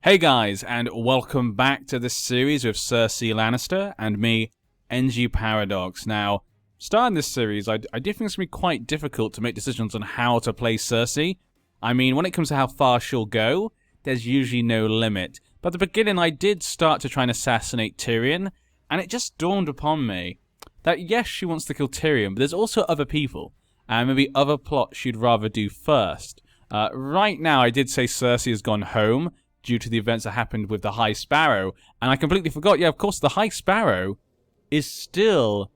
Hey guys, and welcome back to this series with Cersei Lannister and me, NG Paradox. Now, starting this series, I do think it's going to be quite difficult to make decisions on how to play Cersei. I mean, when it comes to how far she'll go, there's usually no limit. But at the beginning, I did start to try and assassinate Tyrion, and it just dawned upon me that yes, she wants to kill Tyrion, but there's also other people, and maybe other plots she'd rather do first. Right now, I did say Cersei has gone home, due to the events that happened with the High Sparrow. And I completely forgot, yeah, of course, the High Sparrow is still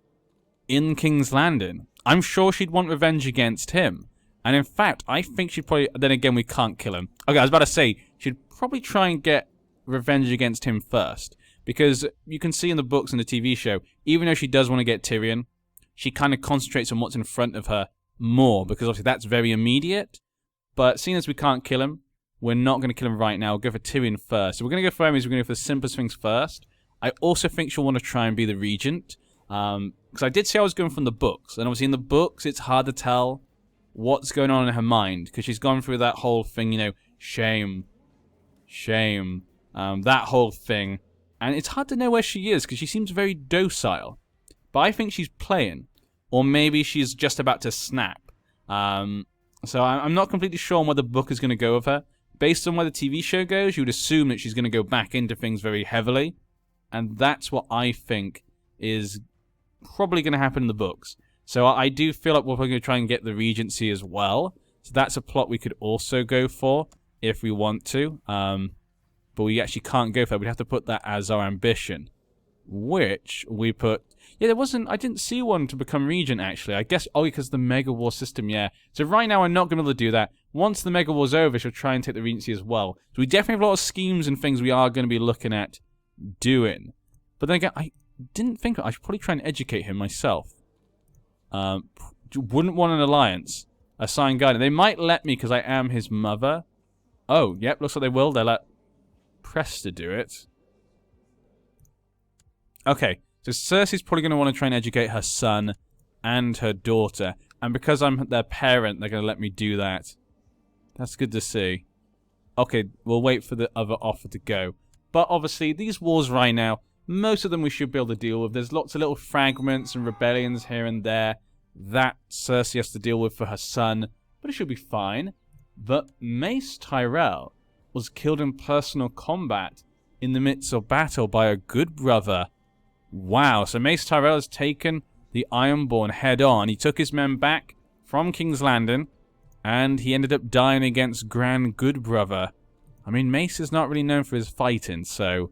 in King's Landing. I'm sure she'd want revenge against him. And in fact, I think she'd probably... Then again, we can't kill him. Okay, I was about to say, she'd probably try and get revenge against him first. Because you can see in the books and the TV show, even though she does want to get Tyrion, she kind of concentrates on what's in front of her more. Because obviously that's very immediate. But seeing as we can't kill him, we're not going to kill him right now. We'll go for Tyrion first. So we're going to go for enemies. We're going to go for the simplest things first. I also think she'll want to try and be the regent. Because I did say I was going from the books. And obviously in the books, it's hard to tell what's going on in her mind. Because she's gone through that whole thing, you know, shame, that whole thing. And it's hard to know where she is because she seems very docile. But I think she's playing. Or maybe she's just about to snap. So I'm not completely sure on where the book is going to go with her. Based on where the TV show goes, you would assume that she's going to go back into things very heavily. And that's what I think is probably going to happen in the books. So I do feel like we're going to try and get the Regency as well. So that's a plot we could also go for if we want to. But we actually can't go for that. We'd have to put that as our ambition. Which we put... Yeah, there wasn't... I didn't see one to become regent, actually. I guess... Oh, because the Mega War system, yeah. So right now, we're not going to be able to do that. Once the Mega War's over, she'll try and take the Regency as well. So we definitely have a lot of schemes and things we are going to be looking at doing. But then again, I didn't think... I should probably try and educate him myself. Wouldn't want an alliance. Assign guidance. They might let me because I am his mother. Oh, yep, looks like they will. They'll let Presta do it. Okay, so Cersei's probably going to want to try and educate her son and her daughter. And because I'm their parent, they're going to let me do that. That's good to see. Okay, we'll wait for the other offer to go. But obviously, these wars right now, most of them we should be able to deal with. There's lots of little fragments and rebellions here and there that Cersei has to deal with for her son. But it should be fine. But Mace Tyrell was killed in personal combat in the midst of battle by a good brother. Wow, so Mace Tyrell has taken the Ironborn head on. He took his men back from King's Landing, and he ended up dying against Grand Goodbrother. I mean, Mace is not really known for his fighting, so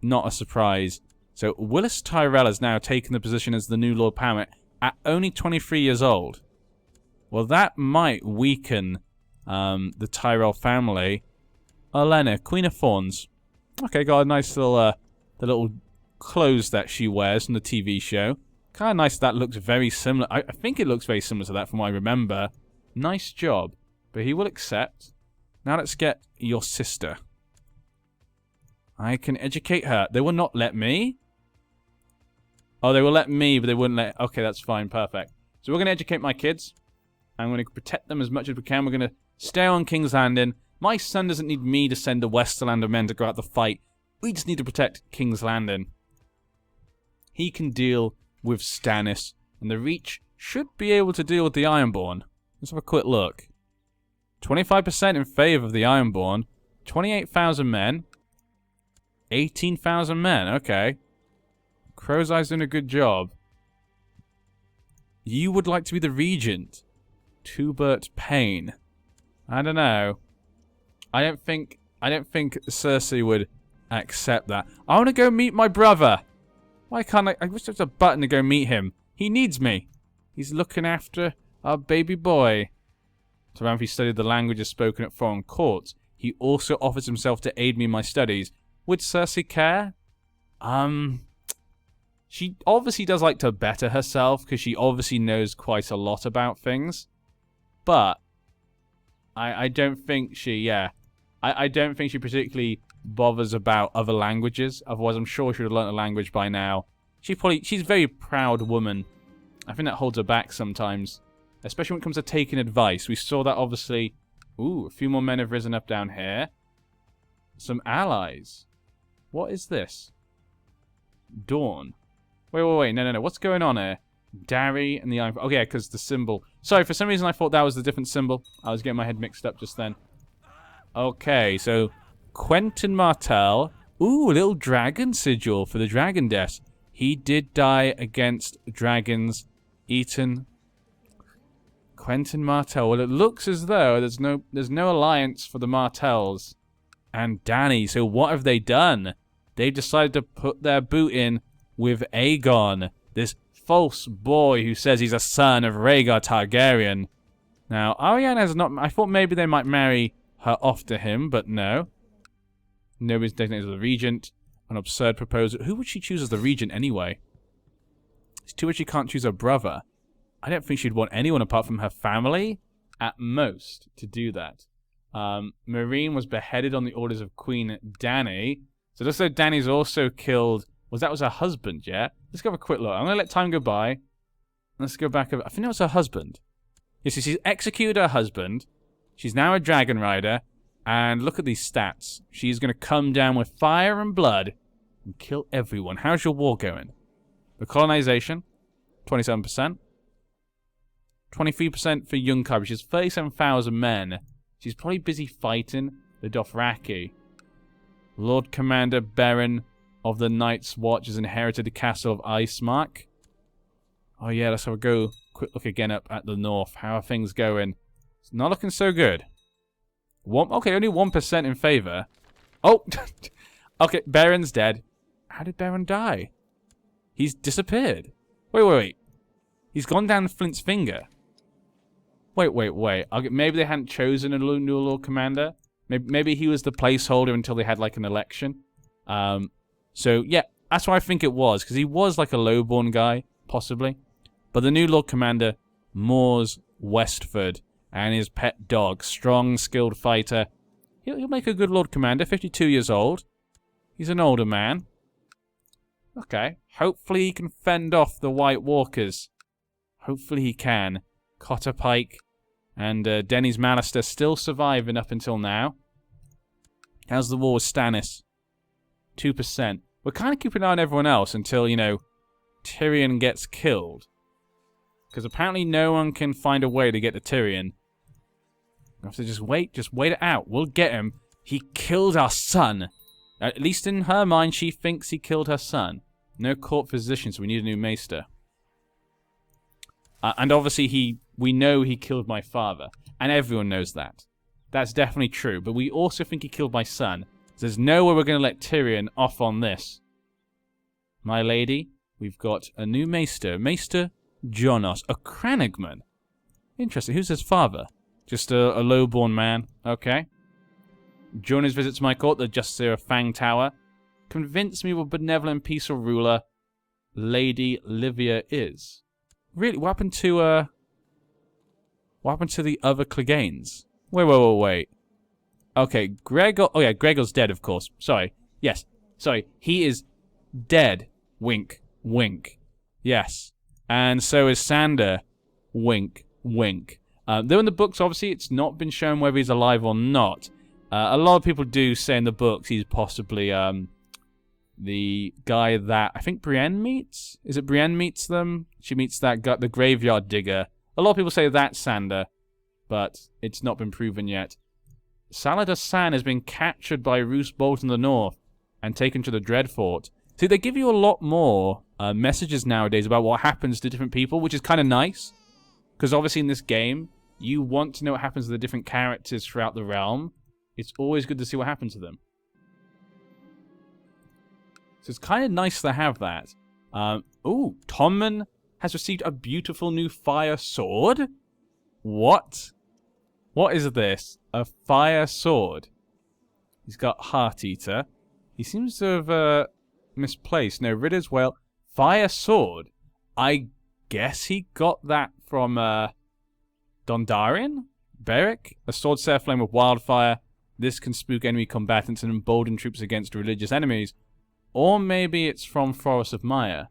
not a surprise. So Willis Tyrell has now taken the position as the new Lord Paramount at only 23 years old. Well, that might weaken the Tyrell family. Olenna, Queen of Thorns. Okay, got a nice little, the little clothes that she wears from the TV show. Kind of nice. That looks very similar. I think it looks very similar to that from what I remember. Nice job. But he will accept. Now let's get your sister. I can educate her. They will not let me. Oh, they will let me, but they wouldn't let... Okay, that's fine. Perfect. So we're going to educate my kids. I'm going to protect them as much as we can. We're going to stay on King's Landing. My son doesn't need me to send the Westerlander men to go out the fight. We just need to protect King's Landing. He can deal with Stannis, and the Reach should be able to deal with the Ironborn. Let's have a quick look. 25% in favor of the Ironborn. 28,000 men. 18,000 men, okay. Crow's Eye's doing a good job. You would like to be the regent. Tubert Payne. I don't know. I don't think Cersei would accept that. I want to go meet my brother. Why can't I wish there was a button to go meet him. He needs me. He's looking after our baby boy. Taranthi studied the languages spoken at foreign courts. He also offers himself to aid me in my studies. Would Cersei care? She obviously does like to better herself because she obviously knows quite a lot about things. But I don't think she, I don't think she particularly bothers about other languages. Otherwise, I'm sure she would have learnt a language by now. She's a very proud woman. I think that holds her back sometimes. Especially when it comes to taking advice. We saw that, obviously. Ooh, a few more men have risen up down here. some allies. What is this? Dawn. Wait. No. What's going on here? Darry and the Iron... Oh, yeah, because the symbol... Sorry, for some reason I thought that was the different symbol. I was getting my head mixed up just then. Okay, so... Quentin Martell. Ooh, a little dragon sigil for the dragon death. He did die against dragons eaten. Quentin Martell. Well, it looks as though there's no alliance for the Martells and Dany. So what have they done? They've decided to put their boot in with Aegon, this false boy who says he's a son of Rhaegar Targaryen. Now, Arianne has not... I thought maybe they might marry her off to him, but no. Nobody's designated as the regent. An absurd proposal. Who would she choose as the regent anyway? It's too bad she can't choose her brother. I don't think she'd want anyone apart from her family, at most, to do that. Meereen was beheaded on the orders of Queen Dany. So it looks like Dany's also killed... that was her husband, yeah? Let's go have a quick look. I'm going to let time go by. Let's go back. I think that was her husband. Yes, she's executed her husband. She's now a dragon rider. And look at these stats. She's going to come down with fire and blood and kill everyone. How's your war going? The colonization, 27%. 23% for Yunkai, which is 37,000 men. She's probably busy fighting the Dothraki. Lord Commander Beren of the Night's Watch has inherited the castle of Icemark. Oh yeah, let's have a go. Quick look again up at the north. How are things going? It's not looking so good. Okay, only 1% in favor. Oh! Okay, Beren's dead. How did Beren die? He's disappeared. Wait. He's gone down Flint's finger. Wait. Okay, maybe they hadn't chosen a new Lord Commander. Maybe he was the placeholder until they had, like, an election. So, yeah, that's what I think it was. Because he was, like, a lowborn guy, possibly. But the new Lord Commander, Mors Westford... and his pet dog, strong, skilled fighter. He'll make a good Lord Commander, 52 years old. He's an older man. Okay. Hopefully he can fend off the White Walkers. Hopefully he can. Cotter Pike and Denys Mallister still surviving up until now. How's the war with Stannis? 2%. We're kind of keeping an eye on everyone else until, you know, Tyrion gets killed. Because apparently no one can find a way to get to Tyrion. We have to just wait it out. We'll get him. He killed our son. At least in her mind, she thinks he killed her son. No court physician, so we need a new maester. And obviously, we know he killed my father. And everyone knows that. That's definitely true. But we also think he killed my son. So there's no way we're going to let Tyrion off on this. My lady, we've got a new maester. Maester Jonas, a Cranagman. Interesting. Who's his father? Just a lowborn man. Okay. During his visit to my court, the Justice of Fang Tower convinced me what a benevolent, peaceful ruler Lady Livia is. Really? What happened to the other Cleganes? Wait. Okay, Gregor. Oh yeah, Gregor's dead, of course. Sorry. Yes. Sorry. He is dead. Wink. Wink. Yes. And so is Sander. Wink. Wink. Though in the books, obviously, it's not been shown whether he's alive or not. A lot of people do say in the books he's possibly the guy that I think Brienne meets. Is it Brienne meets them? She meets that guy, the graveyard digger. A lot of people say that's Sander, but it's not been proven yet. Salada San has been captured by Roose Bolt in the north and taken to the Dreadfort. See, they give you a lot more messages nowadays about what happens to different people, which is kind of nice. Because obviously in this game, you want to know what happens to the different characters throughout the realm. It's always good to see what happens to them. So it's kind of nice to have that. Ooh, Tommen has received a beautiful new fire sword. What? What is this? A fire sword. He's got Heart Eater. He seems to have misplaced. No, Ridder's Well. Fire sword. I guess he got that from Dondarrion? Beric? A sword set aflame with wildfire. This can spook enemy combatants and embolden troops against religious enemies. Or maybe it's from Forest of Maya.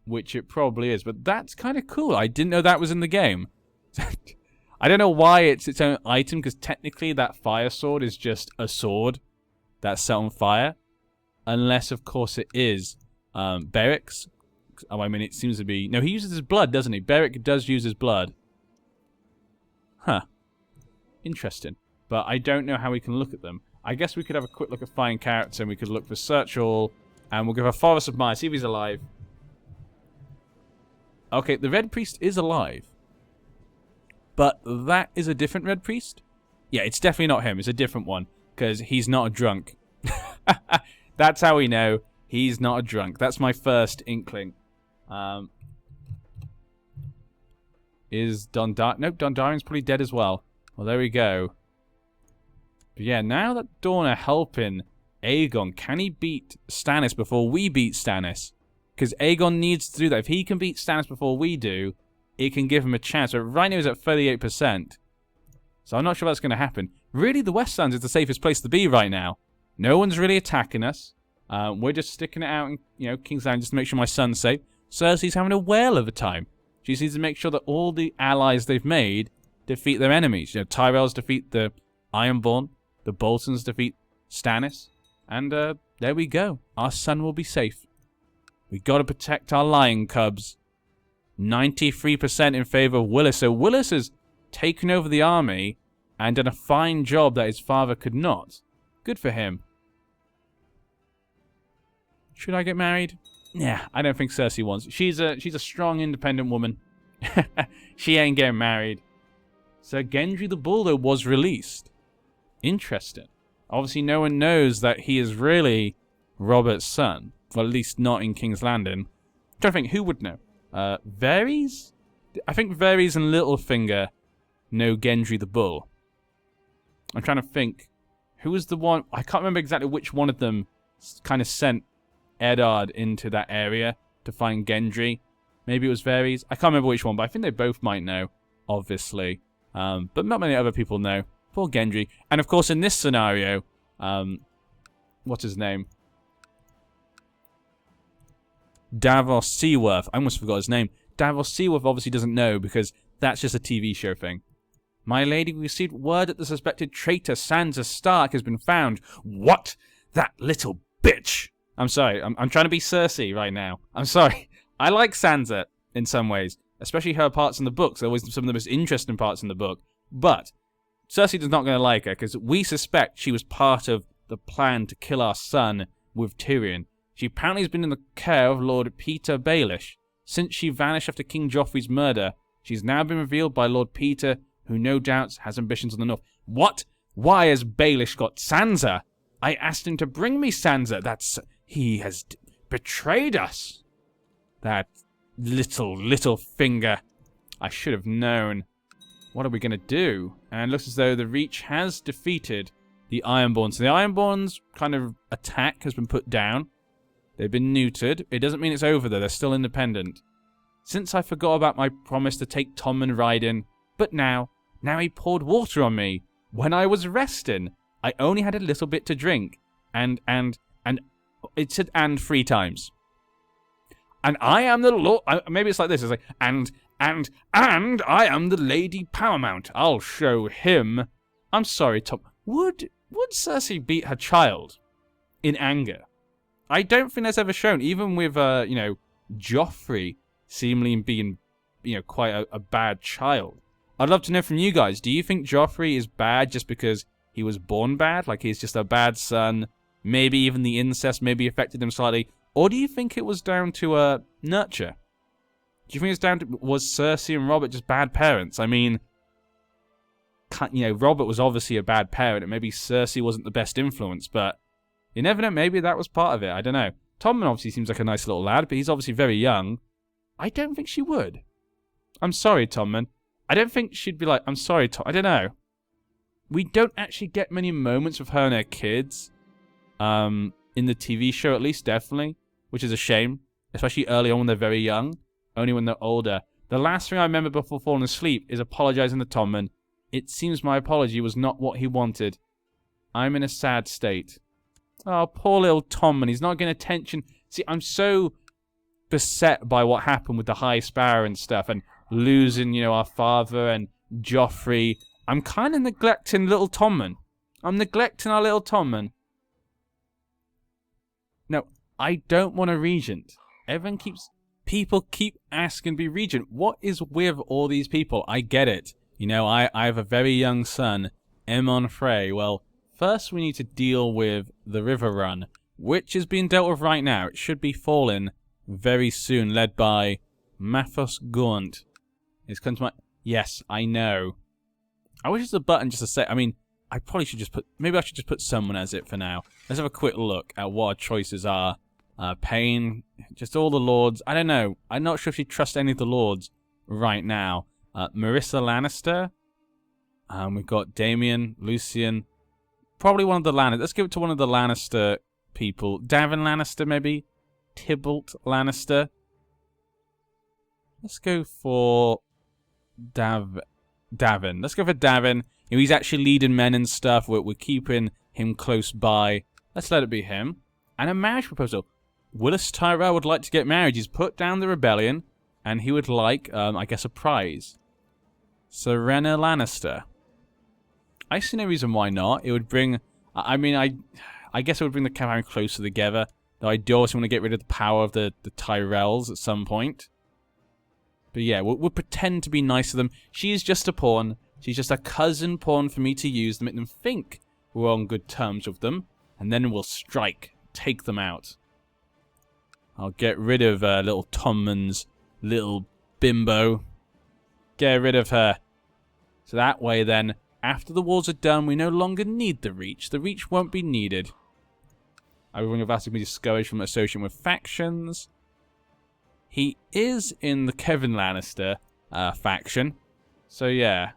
Which it probably is. But that's kind of cool. I didn't know that was in the game. I don't know why it's its own item, because technically that fire sword is just a sword. that's set on fire. Unless, of course, it is Beric's. Oh, I mean, it seems to be... No, he uses his blood, doesn't he? Beric does use his blood. Huh. Interesting. But I don't know how we can look at them. I guess we could have a quick look at Find Character, and we could look for Search All, and we'll give a Forest of Mire, see if he's alive. Okay, the Red Priest is alive. But that is a different Red Priest? Yeah, it's definitely not him. It's a different one, because he's not a drunk. That's how we know he's not a drunk. That's my first inkling. Is Dondarrion... Nope, Dondarrion's probably dead as well. Well, there we go. But yeah, now that Dawn are helping Aegon, can he beat Stannis before we beat Stannis? Because Aegon needs to do that. If he can beat Stannis before we do, it can give him a chance. But right now he's at 38%. So I'm not sure that's going to happen. Really, the Westlands is the safest place to be right now. No one's really attacking us. We're just sticking it out in, King's Landing just to make sure my son's safe. Cersei's having a whale of a time. She just needs to make sure that all the allies they've made defeat their enemies. Tyrells defeat the Ironborn. The Boltons defeat Stannis. And there we go. Our son will be safe. We got to protect our lion cubs. 93% in favor of Willis. So Willis has taken over the army and done a fine job that his father could not. Good for him. Should I get married? Yeah, I don't think Cersei wants. She's a strong, independent woman. She ain't getting married. So Gendry the Bull, though, was released. Interesting. Obviously, no one knows that he is really Robert's son. Well, at least not in King's Landing. I'm trying to think, who would know? Varys? I think Varys and Littlefinger know Gendry the Bull. I'm trying to think. Who was the one? I can't remember exactly which one of them kind of sent Eddard into that area to find Gendry. Maybe it was Varys. I can't remember which one, but I think they both might know, obviously. But not many other people know. Poor Gendry. And of course, in this scenario, what's his name? Davos Seaworth. I almost forgot his name. Davos Seaworth obviously doesn't know because that's just a TV show thing. My lady, we received word that the suspected traitor Sansa Stark has been found. What? That little bitch. I'm sorry. I'm trying to be Cersei right now. I'm sorry. I like Sansa in some ways, especially her parts in the books. They're always some of the most interesting parts in the book. But Cersei is not going to like her because we suspect she was part of the plan to kill our son with Tyrion. She apparently has been in the care of Lord Peter Baelish. Since she vanished after King Joffrey's murder, she's now been revealed by Lord Peter, who no doubt has ambitions on the north. What? Why has Baelish got Sansa? I asked him to bring me Sansa. He has betrayed us. That little finger. I should have known. What are we going to do? And it looks as though the Reach has defeated the Ironborn. So the Ironborn's kind of attack has been put down. They've been neutered. It doesn't mean it's over, though. They're still independent. Since I forgot about my promise to take Tommen riding, but now he poured water on me. When I was resting, I only had a little bit to drink. And it said and 3 times. And I am the Lord... maybe it's like this. It's like, and I am the Lady Paramount. I'll show him. I'm sorry, Tom. Would Cersei beat her child in anger? I don't think that's ever shown. Even with, Joffrey seemingly being, quite a bad child. I'd love to know from you guys. Do you think Joffrey is bad just because he was born bad? Like he's just a bad son? Maybe even the incest maybe affected him slightly? Or do you think it was down to nurture? Do you think it's down to... Was Cersei and Robert just bad parents? I mean... Robert was obviously a bad parent, and maybe Cersei wasn't the best influence, but... You never know, maybe that was part of it. I don't know. Tommen obviously seems like a nice little lad, but he's obviously very young. I don't think she would. I'm sorry, Tommen. I don't think she'd be like, I'm sorry, Tom. I don't know. We don't actually get many moments with her and her kids. In the TV show, at least, definitely. Which is a shame. Especially early on when they're very young. Only when they're older. The last thing I remember before falling asleep is apologizing to Tommen. It seems my apology was not what he wanted. I'm in a sad state. Oh, poor little Tommen. He's not getting attention. See, I'm so beset by what happened with the High Sparrow and stuff, and losing, our father and Joffrey. I'm kind of neglecting little Tommen. I'm neglecting our little Tommen. No, I don't want a regent. People keep asking to be regent. What is with all these people? I get it. You know, I have a very young son, Aemon Frey. Well, first we need to deal with the river run, which is being dealt with right now. It should be falling very soon, led by Mathos Gaunt. It's come to my... Yes, I know. I wish it's a button just to say... I mean, I probably should just put... Maybe I should just put someone as it for now. Let's have a quick look at what our choices are. Pain, just all the lords. I don't know. I'm not sure if you trust any of the lords right now. Marissa Lannister. We've got Damien, Lucian. Probably one of the Lannisters. Let's give it to one of the Lannister people. Davin Lannister, maybe? Tybalt Lannister. Let's go for Davin. Let's go for Davin. You know, he's actually leading men and stuff. We're keeping him close by. Let's let it be him. And a marriage proposal. Willis Tyrell would like to get married. He's put down the rebellion, and he would like, I guess, a prize. Serena Lannister. I see no reason why not. It would bring... I mean, I guess it would bring the family closer together. Though I do also want to get rid of the power of the Tyrells at some point. But yeah, we'll pretend to be nice to them. She is just a pawn. She's just a cousin pawn for me to use to make them think we're on good terms with them. And then we'll strike. Take them out. I'll get rid of little Tommen's little bimbo. Get rid of her. So that way then, after the wars are done, we no longer need the Reach. The Reach won't be needed. Everyone have asked me to discouraged from associating with factions. He is in the Kevin Lannister faction. So yeah.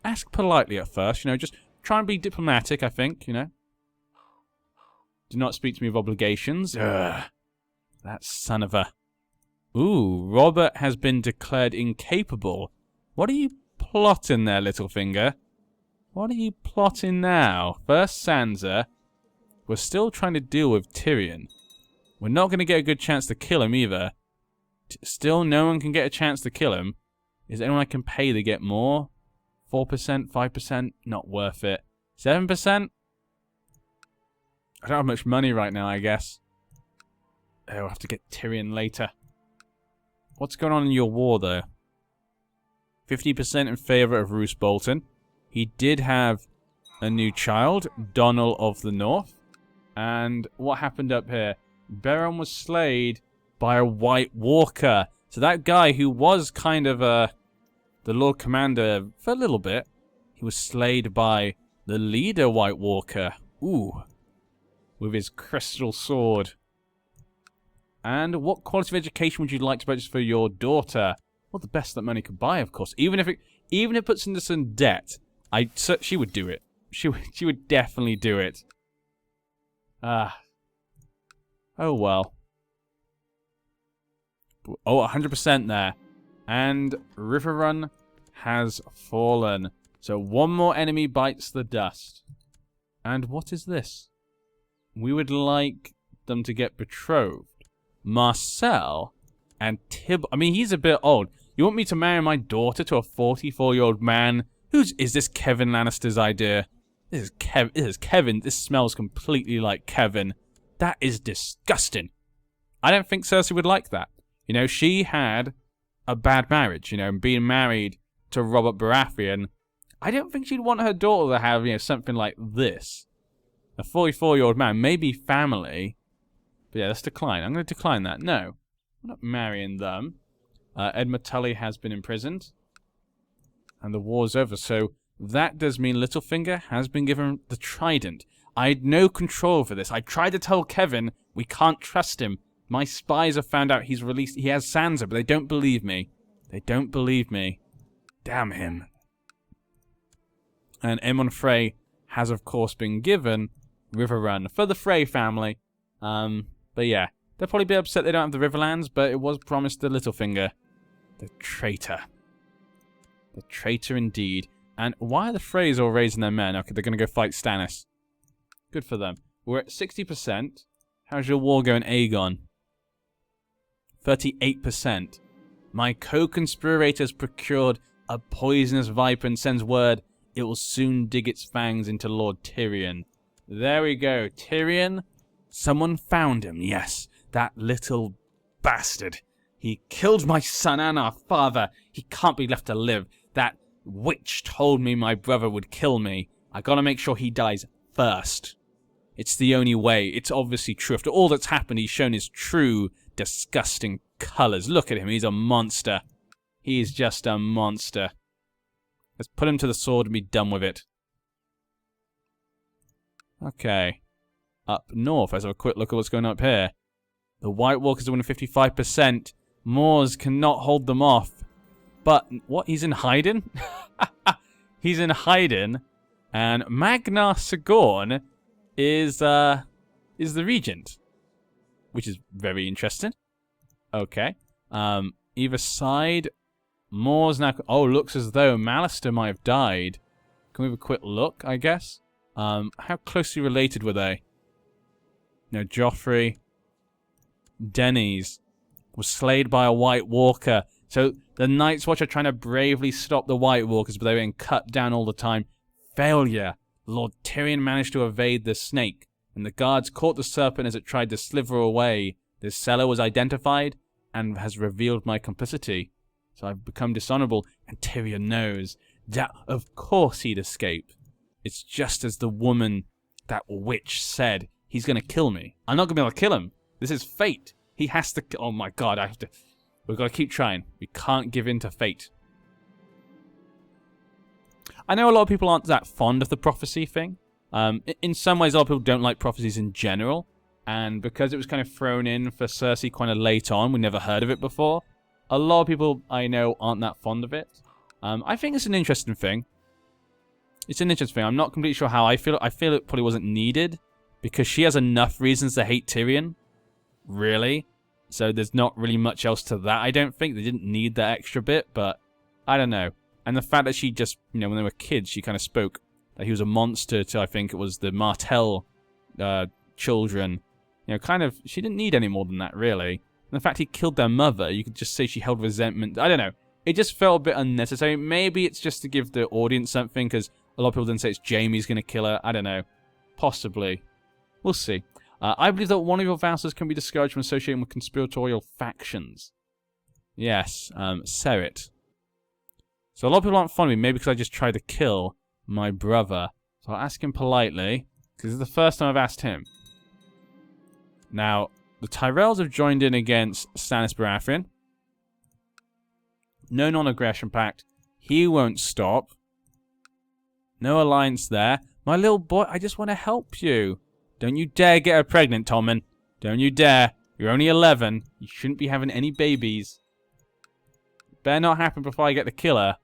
Ask politely at first, you know, just try and be diplomatic, I think, you know. Do not speak to me of obligations. Ugh. That son of a... Ooh, Robert has been declared incapable. What are you plotting there, Littlefinger? What are you plotting now? First Sansa. We're still trying to deal with Tyrion. We're not going to get a good chance to kill him either. Still, no one can get a chance to kill him. Is there anyone I can pay to get more? 4%? 5%? Not worth it. 7%? I don't have much money right now, I guess. I'll have to get Tyrion later. What's going on in your war, though? 50% in favour of Roose Bolton. He did have a new child, Donald of the North. And what happened up here? Beron was slayed by a White Walker. So that guy who was kind of the Lord Commander for a little bit, he was slayed by the leader White Walker. Ooh. With his crystal sword. And what quality of education would you like to purchase for your daughter? Well, the best that money could buy, of course. Even if it puts into some debt, she would do it. She would definitely do it. Oh well. Oh, 100% there. And Riverrun has fallen. So one more enemy bites the dust. And what is this? We would like them to get betrothed. Marcel and Tib... I mean, he's a bit old. You want me to marry my daughter to a 44-year-old man? Is this Kevin Lannister's idea? This is Kevin. This smells completely like Kevin. That is disgusting. I don't think Cersei would like that. You know, she had a bad marriage, you know, being married to Robert Baratheon. I don't think she'd want her daughter to have, you know, something like this. A 44-year-old man, maybe family. But yeah, let's decline. I'm going to decline that. No, I'm not marrying them. Edmund Tully has been imprisoned. And the war's over. So that does mean Littlefinger has been given the Trident. I had no control over this. I tried to tell Kevin we can't trust him. My spies have found out he has Sansa, but they don't believe me. They don't believe me. Damn him. And Aemon Frey has, of course, been given Riverrun for the Frey family. But yeah, they'll probably be upset they don't have the Riverlands, but it was promised to Littlefinger. The traitor. The traitor indeed. And why are the Freys all raising their men? Okay, they're going to go fight Stannis. Good for them. We're at 60%. How's your war going, Aegon? 38%. My co-conspirator has procured a poisonous viper and sends word it will soon dig its fangs into Lord Tyrion. There we go. Tyrion Someone found him, yes. That little bastard. He killed my son and our father. He can't be left to live. That witch told me my brother would kill me. I gotta make sure he dies first. It's the only way. It's obviously true. After all that's happened, he's shown his true, disgusting colors. Look at him. He's a monster. He is just a monster. Let's put him to the sword and be done with it. Okay. Up north. Let's have a quick look at what's going on up here. The White Walkers are winning 55%. Moors cannot hold them off. But, what? He's in hiding? He's in hiding. And Magnar Sigorn is the regent. Which is very interesting. Okay. Either side. Moors now... Oh, looks as though Malister might have died. Can we have a quick look, I guess? How closely related were they? No, Joffrey. Denys was slayed by a White Walker. So the Night's Watch are trying to bravely stop the White Walkers, but they were getting cut down all the time. Failure. Lord Tyrion managed to evade the snake, and the guards caught the serpent as it tried to slither away. This seller was identified and has revealed my complicity. So I've become dishonorable, and Tyrion knows that of course he'd escape. It's just as the woman, that witch, said. He's going to kill me. I'm not going to be able to kill him. This is fate. He has to... Oh my god, I have to... We've got to keep trying. We can't give in to fate. I know a lot of people aren't that fond of the prophecy thing. In some ways, a lot of people don't like prophecies in general. And because it was kind of thrown in for Cersei kind of late on, we never heard of it before, a lot of people I know aren't that fond of it. I think it's an interesting thing. It's an interesting thing. I'm not completely sure how I feel. I feel it probably wasn't needed because she has enough reasons to hate Tyrion. Really. So there's not really much else to that. I don't think they didn't need that extra bit, but I don't know. And the fact that she just, you know, when they were kids, she kind of spoke that he was a monster to, I think it was the Martell children. You know, kind of, she didn't need any more than that, really. And the fact he killed their mother, you could just say she held resentment. I don't know. It just felt a bit unnecessary. Maybe it's just to give the audience something, because a lot of people then say it's Jaime's going to kill her. I don't know. Possibly. We'll see. I believe that one of your vassals can be discouraged from associating with conspiratorial factions. Yes, Serit. So a lot of people aren't fond of me, maybe because I just tried to kill my brother. So I'll ask him politely, because this is the first time I've asked him. Now, the Tyrells have joined in against Stannis Baratheon. No non-aggression pact. He won't stop. No alliance there. My little boy, I just want to help you. Don't you dare get her pregnant, Tommen. Don't you dare. You're only 11. You shouldn't be having any babies. Better not happen before I get to kill her.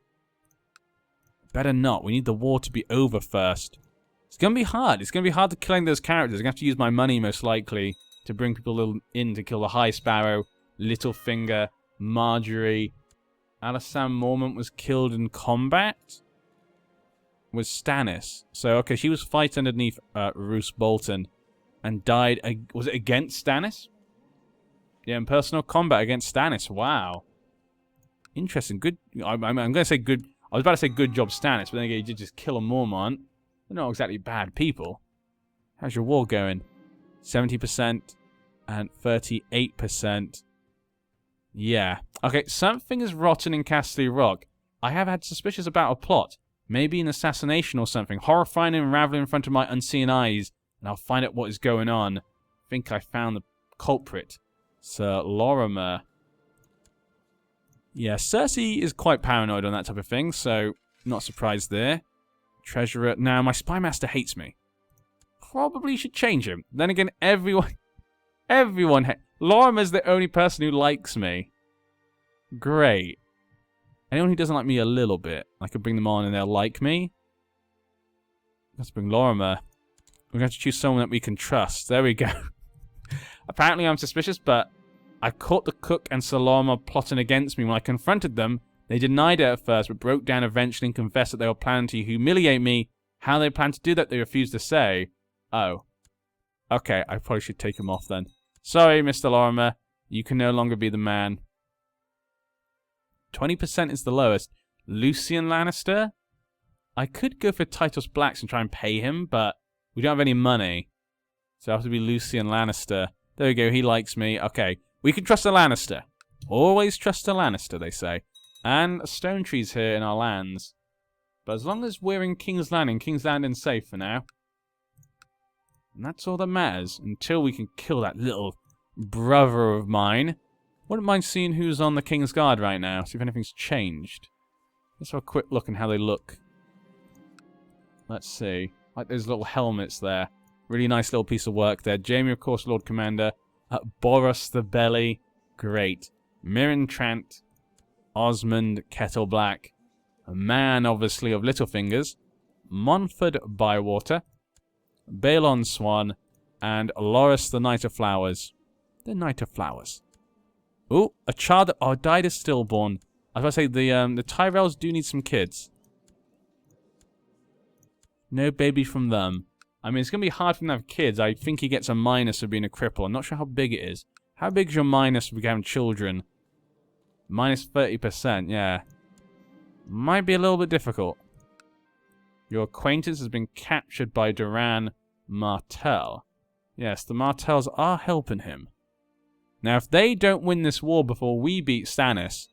Better not. We need the war to be over first. It's going to be hard. It's going to be hard to kill any of those characters. I'm going to have to use my money, most likely, to bring people in to kill the High Sparrow, Littlefinger, Marjorie. Alysanne Mormont was killed in combat with Stannis. So, okay, she was fighting underneath Roose Bolton and died. Was it against Stannis? Yeah, in personal combat against Stannis. Wow. Interesting. Good. I'm going to say good. I was about to say good job, Stannis, but then again, you did just kill a Mormont. They're not exactly bad people. How's your war going? 70% and 38%. Yeah. Okay, something is rotten in Castle Rock. I have had suspicions about a plot. Maybe an assassination or something. Horrifying and unraveling in front of my unseen eyes. And I'll find out what is going on. I think I found the culprit. Sir Lorimer. Yeah, Cersei is quite paranoid on that type of thing, so not surprised there. Treasurer. Now, my spy master hates me. Probably should change him. Then again, everyone... Lorimer's the only person who likes me. Great. Anyone who doesn't like me a little bit, I could bring them on and they'll like me. Let's bring Lorimer. We're going to choose someone that we can trust. There we go. Apparently I'm suspicious, but I caught the cook and Sir Lorimer plotting against me. When I confronted them, they denied it at first, but broke down eventually and confessed that they were planning to humiliate me. How they planned to do that, they refused to say. Oh. Okay, I probably should take him off then. Sorry, Mr. Lorimer. You can no longer be the man. 20% is the lowest. Lucien Lannister? I could go for Titus Blacks and try and pay him, but we don't have any money. So I have to be Lucian Lannister. There we go, he likes me. Okay, we can trust a Lannister. Always trust a Lannister, they say. And stone trees here in our lands. But as long as we're in King's Landing, King's Landing's safe for now. And that's all that matters, until we can kill that little brother of mine. Wouldn't mind seeing who's on the King's Guard right now, see if anything's changed. Let's have a quick look at how they look. Let's see. Like those little helmets there. Really nice little piece of work there. Jaime, of course, Lord Commander. Boros the Belly. Great. Mirren Trant. Osmond Kettleblack. A man, obviously, of Littlefingers. Monford Bywater. Balon Swan. And Loras the Knight of Flowers. The Knight of Flowers. Ooh, a child that died as stillborn. I was going to say, the Tyrells do need some kids. No baby from them. I mean, it's going to be hard for them to have kids. I think he gets a minus for being a cripple. I'm not sure how big it is. How big is your minus for having children? Minus 30%, yeah. Might be a little bit difficult. Your acquaintance has been captured by Duran Martell. Yes, the Martells are helping him. Now, if they don't win this war before we beat Stannis,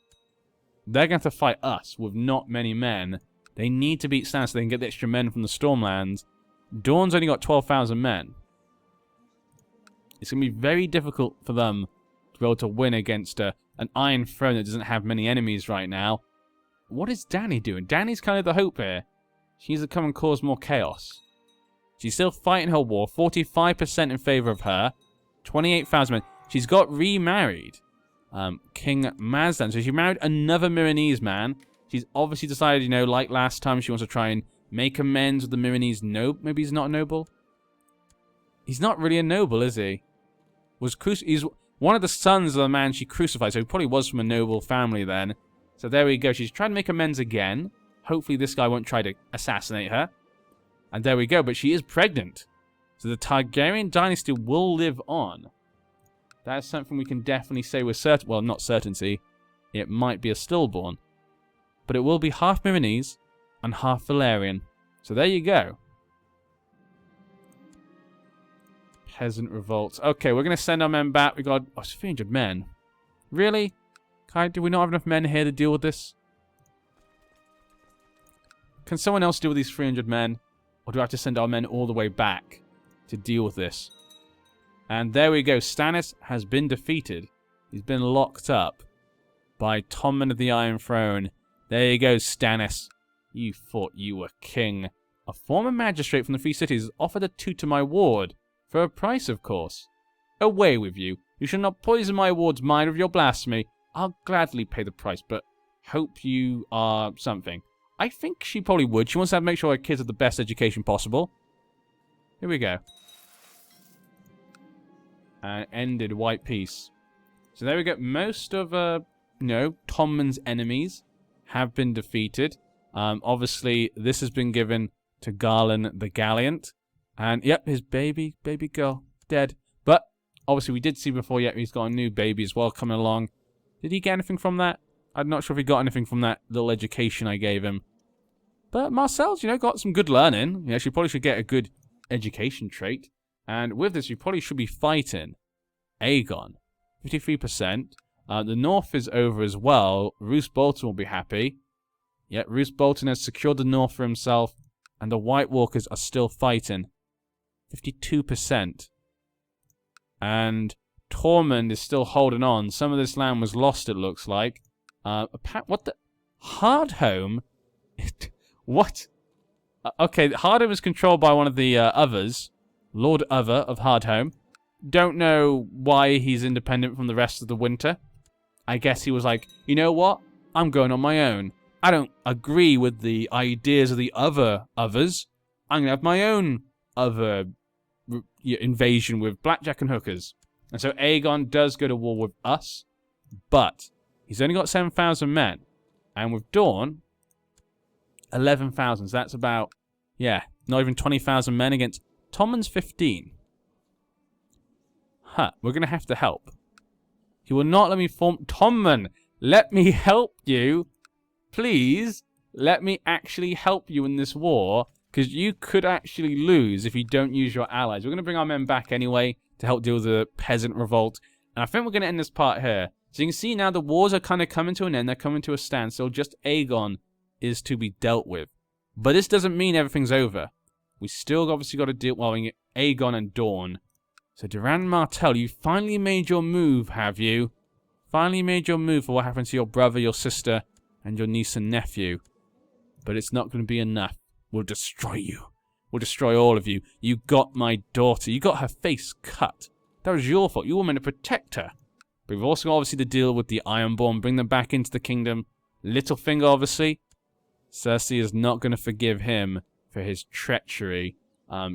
they're going to have to fight us with not many men. They need to beat Stannis so they can get the extra men from the Stormlands. Dawn's only got 12,000 men. It's going to be very difficult for them to be able to win against an Iron Throne that doesn't have many enemies right now. What is Dany doing? Dany's kind of the hope here. She needs to come and cause more chaos. She's still fighting her war. 45% in favor of her. 28,000 men. She's got remarried. King Mazdan. So she married another Miranese man. She's obviously decided, you know, like last time, she wants to try and make amends with the Miranese noble. Maybe he's not a noble? He's not really a noble, is he? He's one of the sons of the man she crucified, so he probably was from a noble family then. So there we go. She's trying to make amends again. Hopefully this guy won't try to assassinate her. And there we go. But she is pregnant. So the Targaryen dynasty will live on. That is something we can definitely say with certainty. Well, not certainty. It might be a stillborn. But it will be half Miranese and half Valyrian. So there you go. Peasant revolts. Okay, we're going to send our men back. We got 300 men. Really? Do we not have enough men here to deal with this? Can someone else deal with these 300 men? Or do I have to send our men all the way back to deal with this? And there we go. Stannis has been defeated. He's been locked up by Tommen of the Iron Throne. There you go, Stannis. You thought you were king. A former magistrate from the Free Cities has offered a toot to my ward. For a price, of course. Away with you. You shall not poison my ward's mind with your blasphemy. I'll gladly pay the price, but hope you are something. I think she probably would. She wants to make sure her kids have the best education possible. Here we go. And ended White Peace. So there we go. Most of, Tommen's enemies have been defeated. Obviously, this has been given to Garland the Gallant. And, yep, his baby girl, dead. But, obviously, we did see before, yep, he's got a new baby as well coming along. Did he get anything from that? I'm not sure if he got anything from that little education I gave him. But Marcel's, got some good learning. Yeah, she probably should get a good education trait. And with this, we probably should be fighting Aegon. 53%. The North is over as well. Roose Bolton will be happy. Yep, Roose Bolton has secured the North for himself. And the White Walkers are still fighting. 52%. And Tormund is still holding on. Some of this land was lost, it looks like. What the? Hardhome? What? Okay, Hardhome is controlled by one of the others. Lord Other of Hardhome. Don't know why he's independent from the rest of the winter. I guess he was like, you know what? I'm going on my own. I don't agree with the ideas of the others. I'm going to have my own other invasion with blackjack and hookers. And so Aegon does go to war with us, but he's only got 7,000 men. And with Dawn, 11,000. So that's about, not even 20,000 men against Tommen's 15. We're going to have to help. He will not let me form... Tommen, let me help you. Please, let me actually help you in this war. Because you could actually lose if you don't use your allies. We're going to bring our men back anyway to help deal with the peasant revolt. And I think we're going to end this part here. So you can see now the wars are kind of coming to an end. They're coming to a standstill. Just Aegon is to be dealt with. But this doesn't mean everything's over. We still obviously got to deal with Aegon and Dawn. So Durand Martell, you finally made your move, have you? Finally made your move for what happened to your brother, your sister, and your niece and nephew. But it's not going to be enough. We'll destroy you. We'll destroy all of you. You got my daughter. You got her face cut. That was your fault. You were meant to protect her. But we've also obviously to deal with the Ironborn, bring them back into the kingdom. Littlefinger, obviously. Cersei is not going to forgive him for his treachery.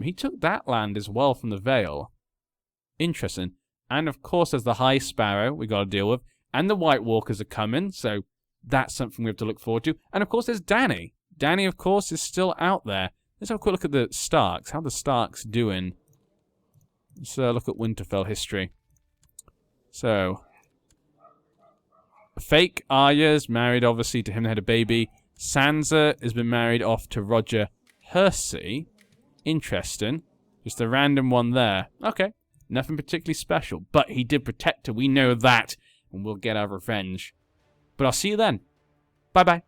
He took that land as well from the Vale. Interesting. And of course there's the High Sparrow we got to deal with. And the White Walkers are coming, so that's something we have to look forward to. And of course there's Dany. Dany, of course, is still out there. Let's have a quick look at the Starks. How the Starks doing? Let's look at Winterfell history. So, fake Arya's married, obviously, to him. They had a baby. Sansa has been married off to Roger Hersey. Interesting. Just a random one there. Okay. Nothing particularly special. But he did protect her. We know that. And we'll get our revenge. But I'll see you then. Bye-bye.